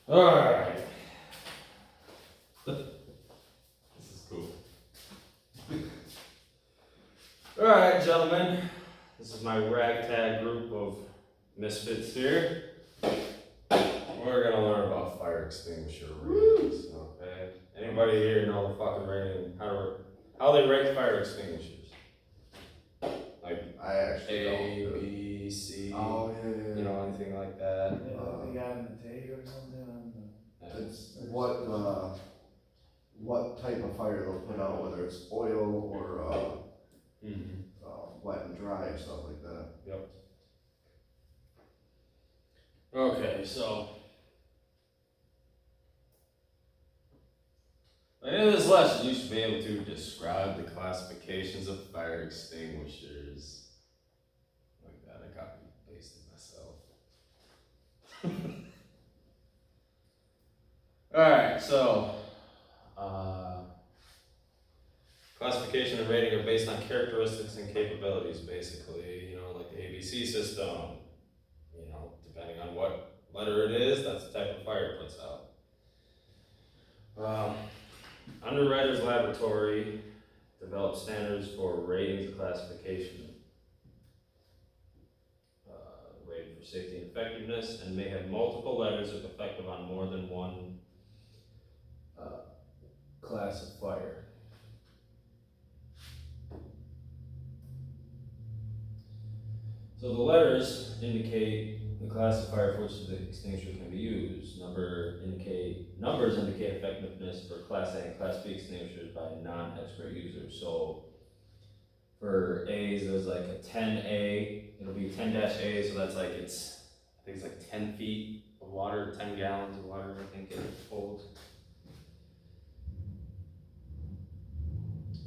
Alright. This is cool. Alright, gentlemen. This is my ragtag group of misfits here. We're gonna learn about fire extinguisher ratings, okay? Anybody here know the fucking rating, how they rate fire extinguishers? Like I actually A, don't. B, C, Oh, yeah. you know, anything like that? They got in the tank or something on the. It's what type of fire they'll put out, whether it's oil or wet and dry, stuff like that. Yep. Okay, so at the end of this lesson, you should be able to describe the classifications of fire extinguishers. Like that, I copied and pasted myself. Alright, so classification and rating are based on characteristics and capabilities, basically, you know, like the ABC system. You know, depending on what letter it is, that's the type of fire it puts out. Underwriters Laboratory developed standards for ratings and classification, rating for safety and effectiveness, and may have multiple letters if effective on more than one class of fire. So the letters indicate the class of fire for which the extinguisher can be used. Numbers indicate effectiveness for Class A and Class B extinguishers by non-expert users. So for A's, there's like a 10A, it'll be 10-A, so that's like I think it's like 10 feet of water, 10 gallons of water, I think it holds. It's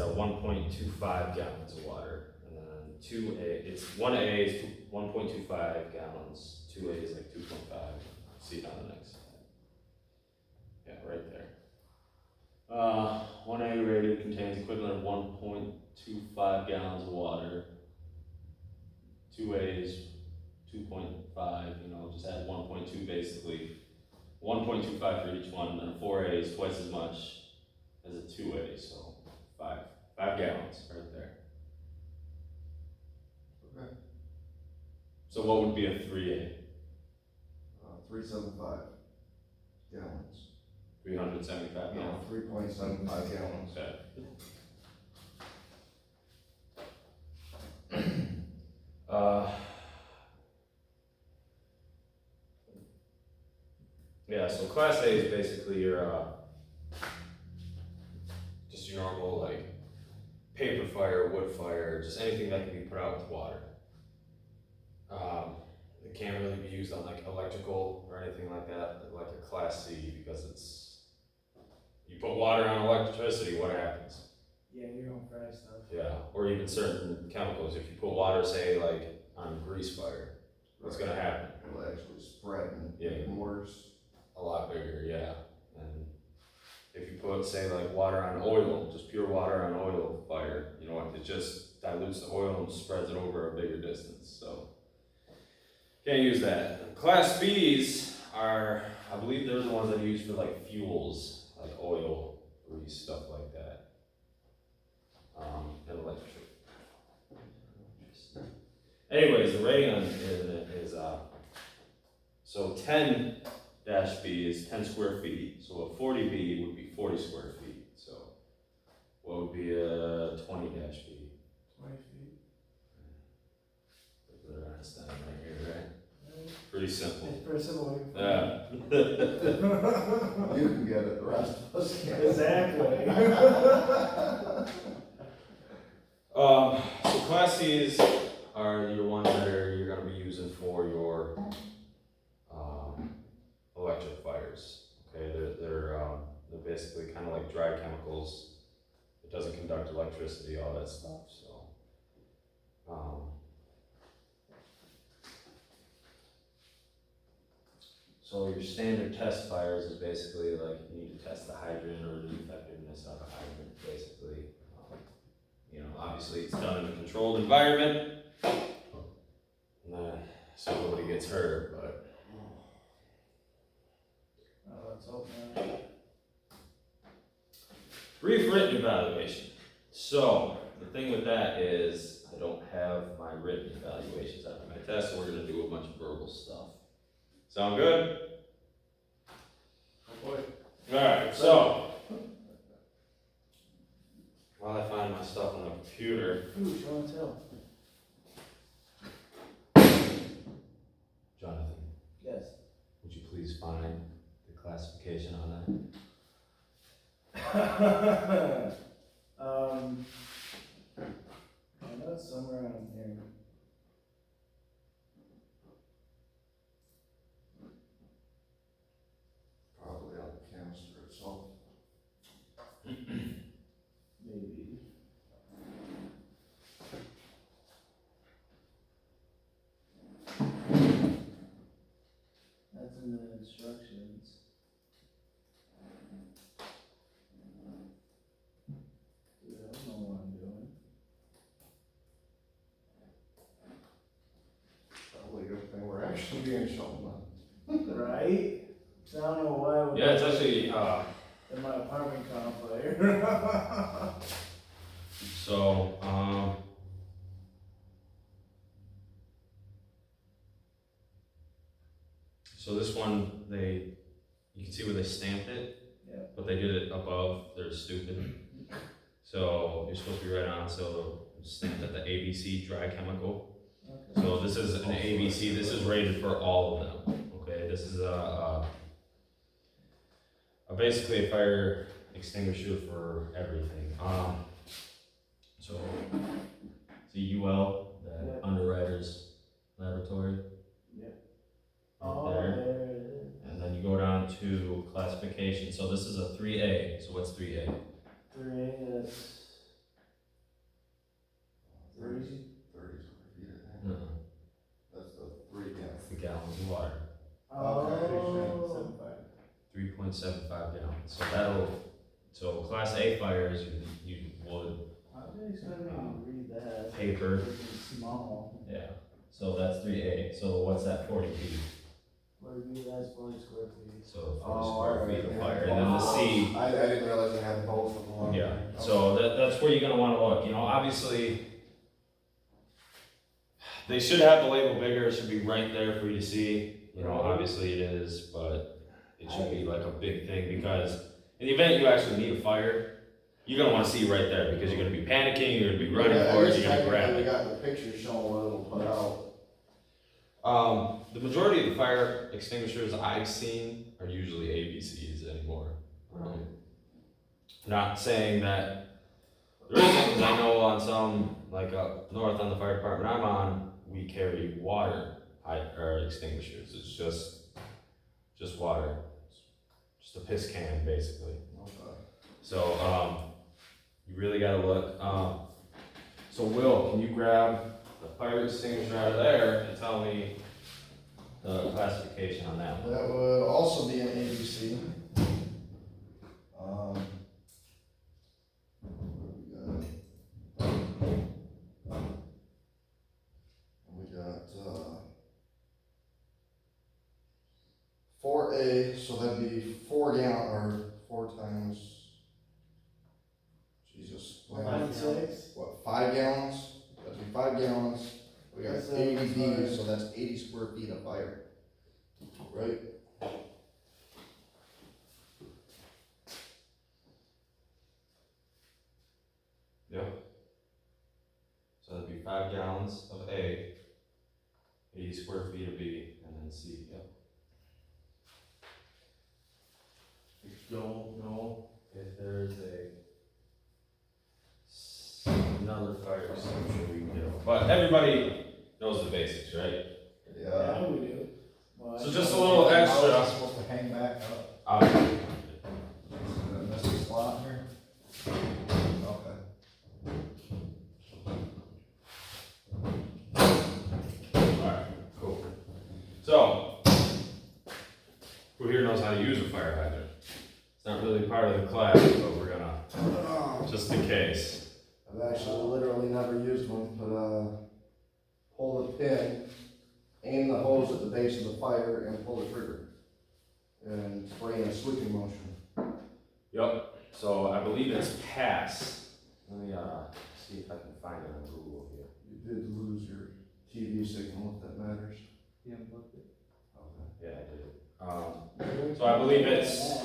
1.25 gallons of water. 2A, it's 1A is 1.25 gallons, 2A is like 2.5. See it on the next slide. Yeah, right there. 1A rated contains equivalent of 1.25 gallons of water. 2A is 2.5, you know, just add 1.2 basically. 1.25 for each one, and then 4A is twice as much as a 2A, so 5 gallons right there. Okay. So what would be a 3A? 375 gallons. 375 gallons? 3.75 gallons. Okay. Yeah, so Class A is basically your, just your normal, like, paper fire, wood fire, just anything that can be put out with water. It can't really be used on like electrical or anything like that, like a Class C, because you put water on electricity, what happens? Yeah, you're gonna fry stuff. Yeah, or even certain chemicals. If you put water, say like on grease fire, what's gonna happen? It'll actually spread and Yeah. get worse. A lot bigger, yeah. And if you put, say, like water on oil, just pure water on oil fire, you know what, it just dilutes the oil and spreads it over a bigger distance, so. Can't use that. Class Bs are, I believe they're the ones that are used for like fuels, like oil, grease, stuff like that. And electric. Anyways, the rating on it is, so 10-B is 10 square feet, so a 40B would be 40 square feet, so what would be a 20-B? 20 feet. They're on stand right here, right? Pretty simple. It's pretty simple. Yeah. You can get it, the rest of us can't. Exactly. So Class C's are your ones that you're going to be using for your electric fires. Okay, they're basically kind of like dry chemicals. It doesn't conduct electricity, all that stuff. So your standard test fires is basically like you need to test the hydrant or the effectiveness of a hydrant, basically. You know, obviously it's done in a controlled environment, so nobody gets hurt, but Brief written evaluation. So, the thing with that is, I don't have my written evaluations after my test, so we're gonna do a bunch of verbal stuff. Sound good? Oh, boy. Alright, so. While I find my stuff on the computer. Ooh, show and tell. Jonathan, Yes. would you please find the classification on that? I know it's somewhere around here. Probably on the canister itself. Maybe. That's in the instructions. Dude, I don't know what I'm doing. Probably a good thing we're actually being shown Right? So I don't know why I would. Yeah, it's actually, In my apartment complex. so, so this one, you can see where they stamped it. Yeah. But they did it above, they're stupid. So you're supposed to be right on, so it's stamped at the ABC dry chemical. Okay. So this is an ABC, this is rated for all of them, okay? This is basically a fire extinguisher for everything. So it's a UL, the Yeah. Underwriters Laboratory. Yeah. Right Oh, there. there it is. And then you go down to classification. So this is a 3A. So what's 3A? 3A, that's 30. 30 square feet, I think. No, That's the 3 gallons. it's the gallons of water. Oh. 3.75 gallons. So class A fires, you would How did they expect me to read that? paper. It's small. Yeah. So that's 3A. So what's that 40 feet? 40 that's 40 square feet. So 40 Oh, square alright, feet of yeah. fire. And then the C. I didn't realize they had both of them on. Yeah. Okay. So that's where you're gonna want to look. You know, obviously, they should have the label bigger. It should be right there for you to see. You know, obviously it is, but it should be like a big thing because in the event you actually need a fire, you're gonna want to see right there because you're gonna be panicking. You're gonna be running Yeah, for I it. guess You're gonna grab technically it. we got the picture showing what it'll put out. The majority of the fire extinguishers I've seen are usually ABCs anymore. Not saying that there isn't, because I know on some, like up north on the fire department I'm on, we carry water or extinguishers. It's just water. Just a piss can, basically. Okay. So, you really gotta look. So Will, can you grab the fire extinguisher out of there and tell me the classification on that one? That would also be an ABC. We got 4A, so that'd be 4 gallon, or 4 times, Jesus. 1.6. What, 5 gallons? That'd be 5 gallons. We got That's, 80 that's Ds, fire. so that's 80 square feet of fire. Right? Yep. So that'd be 5 gallons of A, 80 square feet of B, and then C, yep. I don't know if there's another fire extinguisher we can do, but everybody knows the basics, right? Yeah. Yeah, we do. Well, So I- just a little How is extra. it supposed to hang back up? This is slot here? Okay. Alright, cool. So, who here knows how to use a fire hydrant? It's not really part of the class, but we're gonna, just in case. I've actually literally never used one, but pull the pin, aim the hose at the base of the fire, and pull the trigger. And spray in a switching motion. Yep. So I believe it's pass. Let me, see if I can find it on Google here. You did lose your TV signal, if that matters. Yeah, booked it. Okay. Yeah, I did. So I believe it's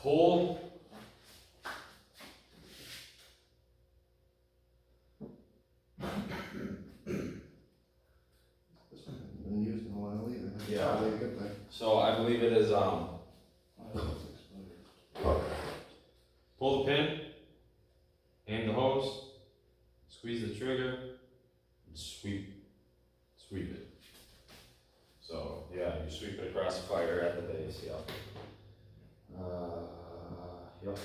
pull. This one hasn't been used in a while either. That's Yeah. probably a good thing. So I believe it is, pull the pin, aim the hose, squeeze the trigger, and sweep it. So, yeah, you sweep it across the fire at the base, yeah. Yep.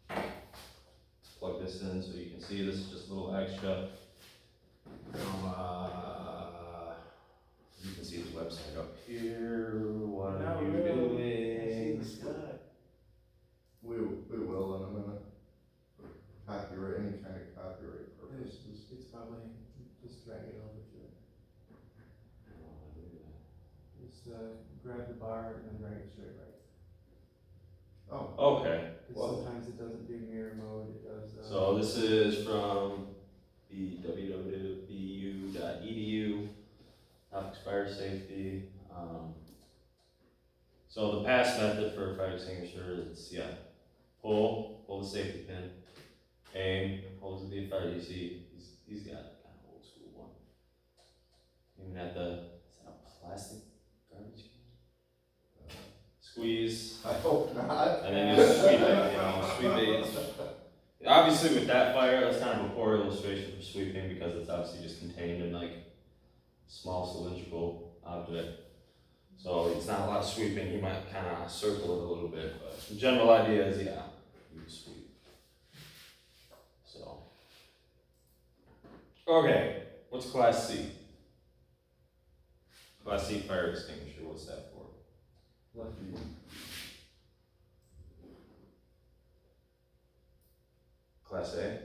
So, plug this in so you can see this is just a little extra. You can see the website up here. What are you doing? We will in a minute. For copyright, any kind of copyright purposes. It's probably, just drag it over to it. Just, grab the bar and then drag it straight right. Oh, Okay, Cause sometimes it doesn't do mirror mode, it does, so this is from the www.edu, topics fire safety. So the pass method for a fire extinguisher is, pull the safety pin, aim, holds the fire. You see, he's got kind of old school one. Aiming at is that a plastic garbage can? Squeeze, I hope not. and then you sweep it, sweep it. Obviously with that fire, that's kind of a poor illustration for sweeping because it's obviously just contained in like small cylindrical object. So it's not a lot of sweeping, you might kind of circle it a little bit, but the general idea is, you sweep. So. Okay, what's Class C? Class C fire extinguisher, what's that for? lucky. Class A?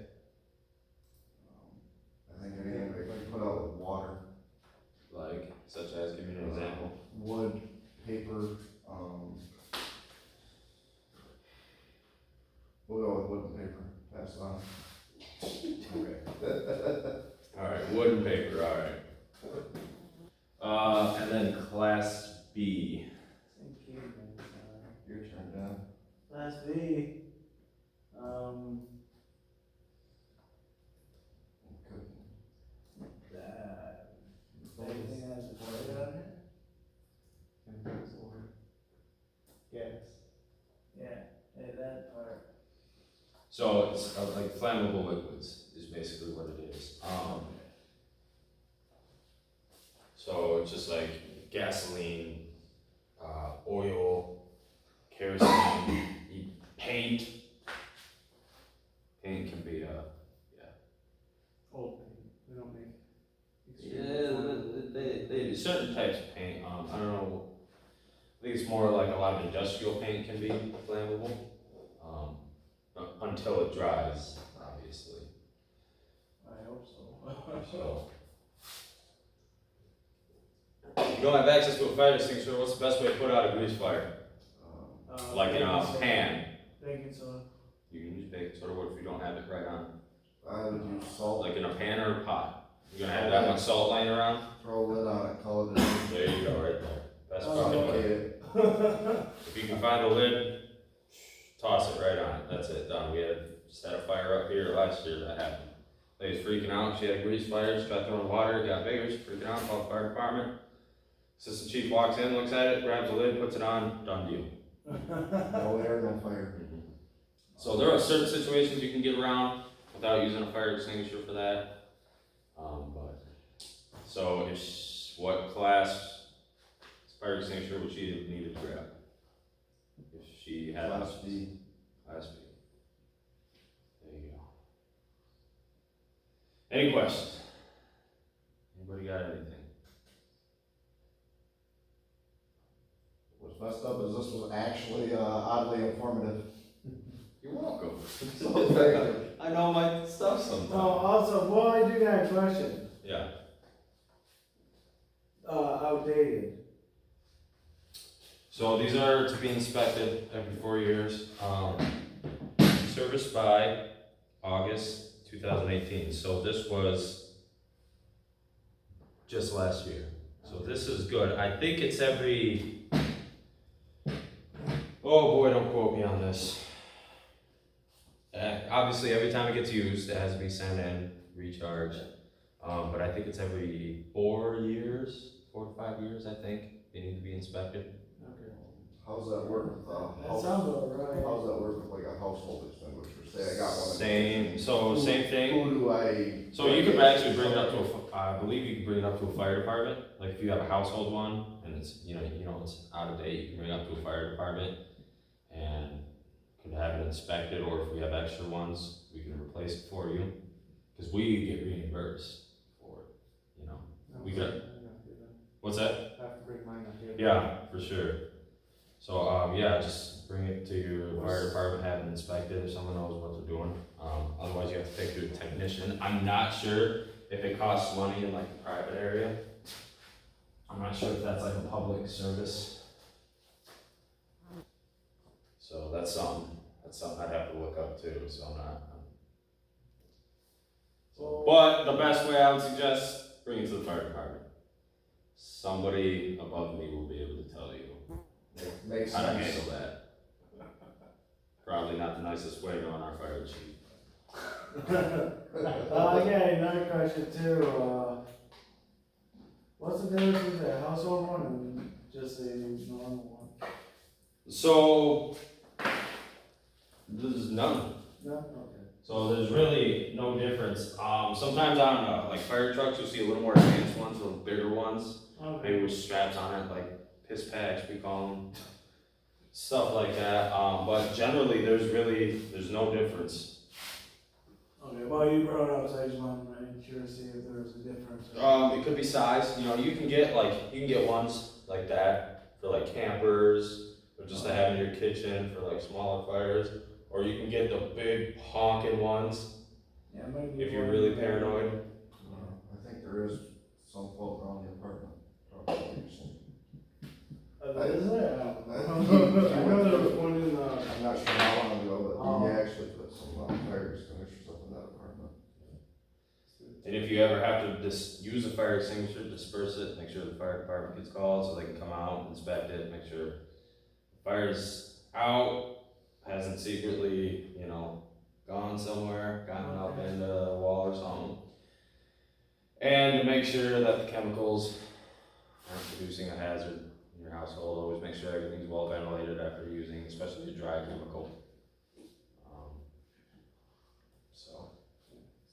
I think anything they can put out with water, Like, such as, give me an example. wood, paper, we'll go with wood and paper, pass it on. Okay. Alright, wood and paper, alright. And then Class B. Same caveman, Your turn, Dan. Class B, that, everything has a plate on it? Chemicals or gas? Yeah, that part. So it's like flammable liquids is basically what it is. So it's just like gasoline, oil, kerosene, paint. Paint can be Old paint, we don't make. they do certain types of paint. I don't know. I think it's more like a lot of industrial paint can be flammable, until it dries, obviously. I hope so. So. If you don't have access to a fire extinguisher, what's the best way to put out a grease fire? Like in a pan. Baking soda. You can use baking soda. What if you don't have it right on? I would use salt, Like in a pan or a pot? You're gonna have that much salt laying around? throw a lid on it, call it a day. There you go, right there. That's Oh, fucking Suffocate way. it. If you can find a lid, toss it right on it. That's it, done. We just had a fire up here last year that happened. Lady was freaking out. She had a grease fire. She got thrown in water. It got bigger. She's freaking out. Called the fire department. Assistant chief walks in, looks at it, grabs the lid, puts it on. Done deal. No air, no fire. So there are certain situations you can get around without using a fire extinguisher for that. So what class fire extinguisher would she need to grab? If she had Class B. Class B. There you go. Any questions? Anybody got anything? What's messed up is this was actually oddly informative. You're welcome. So thank you. I know my stuff Oh, sometimes. also, well, I do got a question, Yeah. outdated. So these are to be inspected every 4 years. Serviced by August 2018. So this was just last year. So this is good. I think it's every. Oh boy, don't quote me on this. Obviously, every time it gets used, it has to be sent in, recharged. But I think it's every 4 years, 4 to 5 years. I think they need to be inspected. Okay. How's that work with, That sounds about right. how's that work with like a household extinguisher? Say I got one. Same. So same thing. Who do I? So you could actually bring it up to I believe you can bring it up to a fire department. Like if you have a household one and it's it's out of date, you can bring it up to a fire department and could have it inspected. Or if we have extra ones, we can replace it for you because we get reimbursed for it. We got. What's that? I have to bring mine up here. Yeah, for sure. So yeah, just bring it to your fire department, have it inspected if someone knows what they're doing. Otherwise you have to take it to a technician. I'm not sure if it costs money in like a private area. I'm not sure if that's like a public service. So that's something I'd have to look up too, so I'm not. But the best way I would suggest, bring it to the fire department. Somebody above me will be able to tell you Makes how to sense. handle that. Probably not the nicest way knowing our fire chief. Yeah, another question too, what's the difference with a household one and just a normal one? So, there's none. No? Okay. So there's really no difference. Sometimes on like fire trucks, you'll see a little more advanced ones, a little bigger ones, Okay. maybe with straps on it, like piss packs we call them, stuff like that. But generally, there's no difference. Okay, well, you brought it up, so I just wanted to make sure to see if there was a difference. It could be size. You can get ones like that for like campers or just to have in your kitchen for like smaller fires, or you can get the big honking ones Yeah, maybe if you're really paranoid. I think there is some floating around the apartment. Probably. Is there? I know there was one in, I'm not sure how long ago, but he actually put some fire extinguishers up in that apartment. And if you ever have to just use a fire extinguisher, disperse it, make sure the fire department gets called so they can come out, inspect it, make sure the fire's out, hasn't secretly, gone somewhere, gotten up into the wall or something. And to make sure that the chemicals aren't producing a hazard in your household, always make sure everything's well ventilated after using, especially a dry chemical.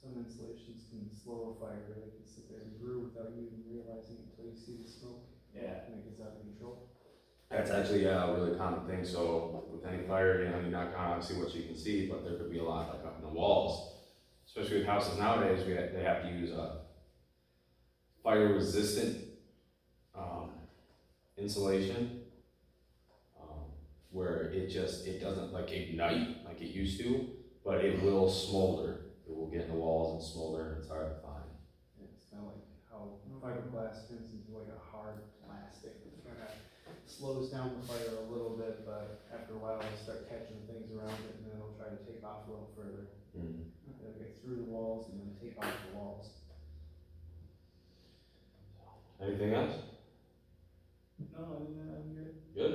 some installations can slow a fire, they can sit there and brew without you even realizing it until you see the smoke. Yeah. And it gets out of control. That's actually a really common thing. So with any fire, you're not gonna obviously what you can see, but there could be a lot like up in the walls. Especially with houses nowadays, they have to use a fire resistant insulation where it doesn't like ignite like it used to, but it will smolder. It will get in the walls and smolder, and it's hard to find. Yeah, it's kind of like how fiberglass turns into like a hard plastic. It kind of slows down the fire a little bit, but after a while it'll start catching things around it, and then it'll try to take off a little further. It'll get through the walls and then take off the walls. Anything else? No, I'm good. Good?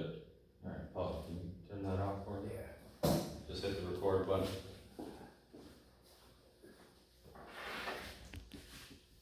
Alright, Paul, can you turn that off for me? Yeah. Just hit the record button.